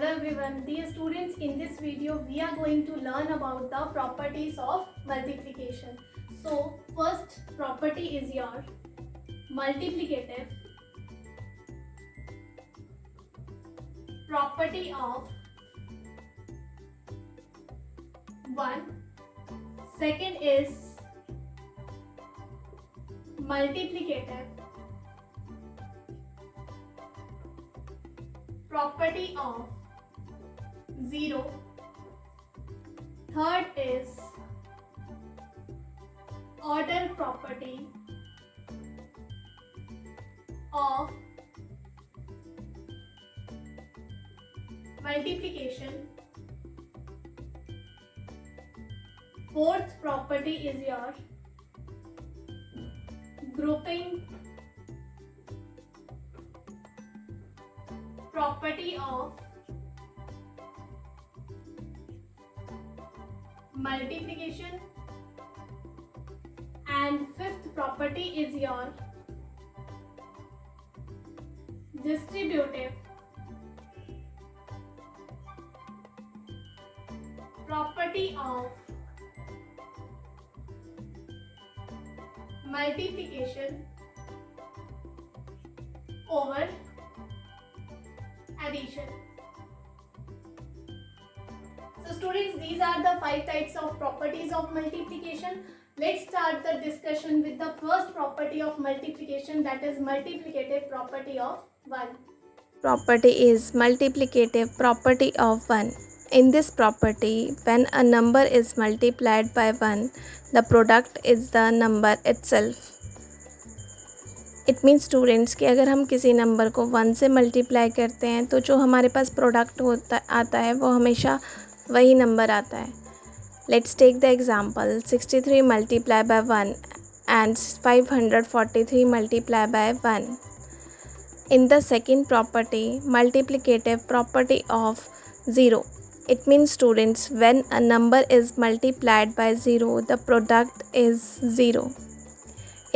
Hello everyone, dear students, in this video we are going to learn about the properties of multiplication. So first property is your multiplicative property of 1. Second is multiplicative property of 0. Third is order property of multiplication. Fourth property is your grouping property of multiplication, and fifth property is your distributive property of multiplication over addition. So students, these are the 5 types of properties of multiplication. Let's start the discussion with the first property of multiplication, that is multiplicative property of 1. Property is multiplicative property of 1. In this property, when a number is multiplied by 1, the product is the number itself. It means students कि अगर हम किसी number को 1 से multiply करते हैं तो जो हमारे पास प्रोडक्ट आता है वो हमेशा वही नंबर आता है. Let's take the example 63 multiply by 1 and 543 multiply by 1. In the second property, multiplicative property of 0. It means students, when a number is multiplied by 0, the product is 0.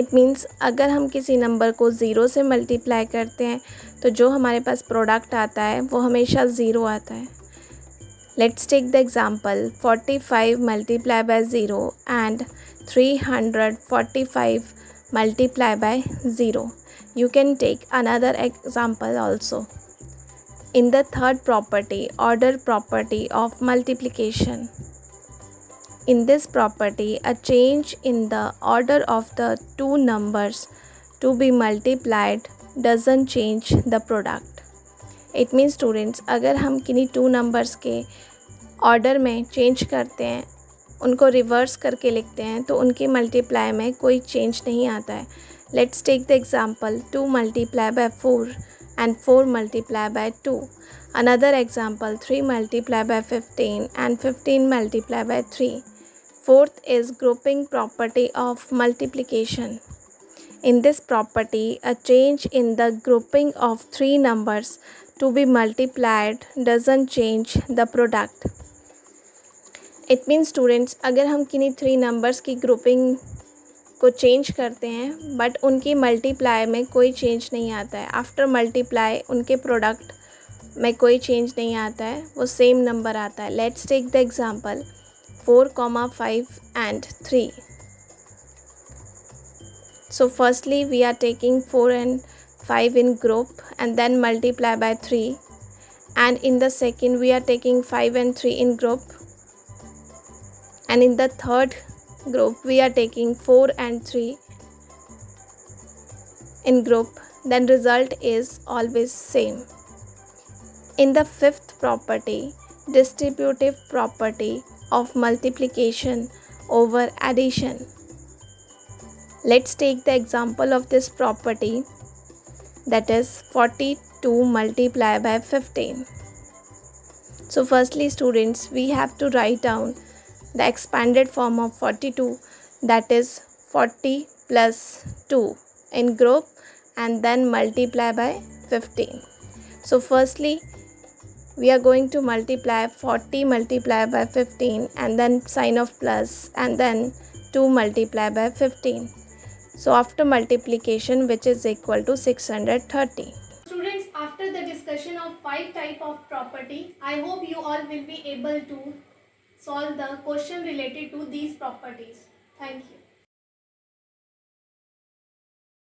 It means अगर हम किसी number को 0 से multiply करते हैं तो जो हमारे पास प्रोडक्ट आता है वो हमेशा 0 आता है. Let's take the example 45 multiply by 0 and 345 multiply by 0. You can take another example also. In the third property, order property of multiplication. In this property, a change in the order of the two numbers to be multiplied doesn't change the product. It means students, अगर हम किन्हीं 2 numbers के order में change करते हैं, उनको reverse करके लिखते हैं तो उनके multiply में कोई change नहीं आता है. Let's take the example 2 multiply by 4 and 4 multiply by 2. Another example 3 multiply by 15 and 15 multiply by 3. Fourth is grouping property of multiplication. In this property, a change in the grouping of 3 numbers to be multiplied doesn't change the product. It means students, अगर हम किन्हीं 3 numbers की grouping को change करते हैं but उनकी multiply में कोई चेंज नहीं आता है. आफ्टर मल्टीप्लाई उनके प्रोडक्ट में कोई चेंज नहीं आता है, वो सेम नंबर आता है. Let's take the example 4, 5 and 3. So firstly we are taking 4 and 5 in group and then multiply by 3, and in the second we are taking 5 and 3 in group, and in the third group we are taking 4 and 3 in group, then result is always same. In the fifth property, distributive property of multiplication over addition. Let's take the example of this property, that is 42 multiply by 15. So firstly students, we have to write down the expanded form of 42, that is 40 plus 2 in group and then multiply by 15. So firstly we are going to multiply 40 multiply by 15 and then sign of plus and then 2 multiply by 15. So after multiplication, which is equal to 630. Students, after the discussion discussion of 5 type of property. I hope you all will be able to solve the question related to these properties. Thank you.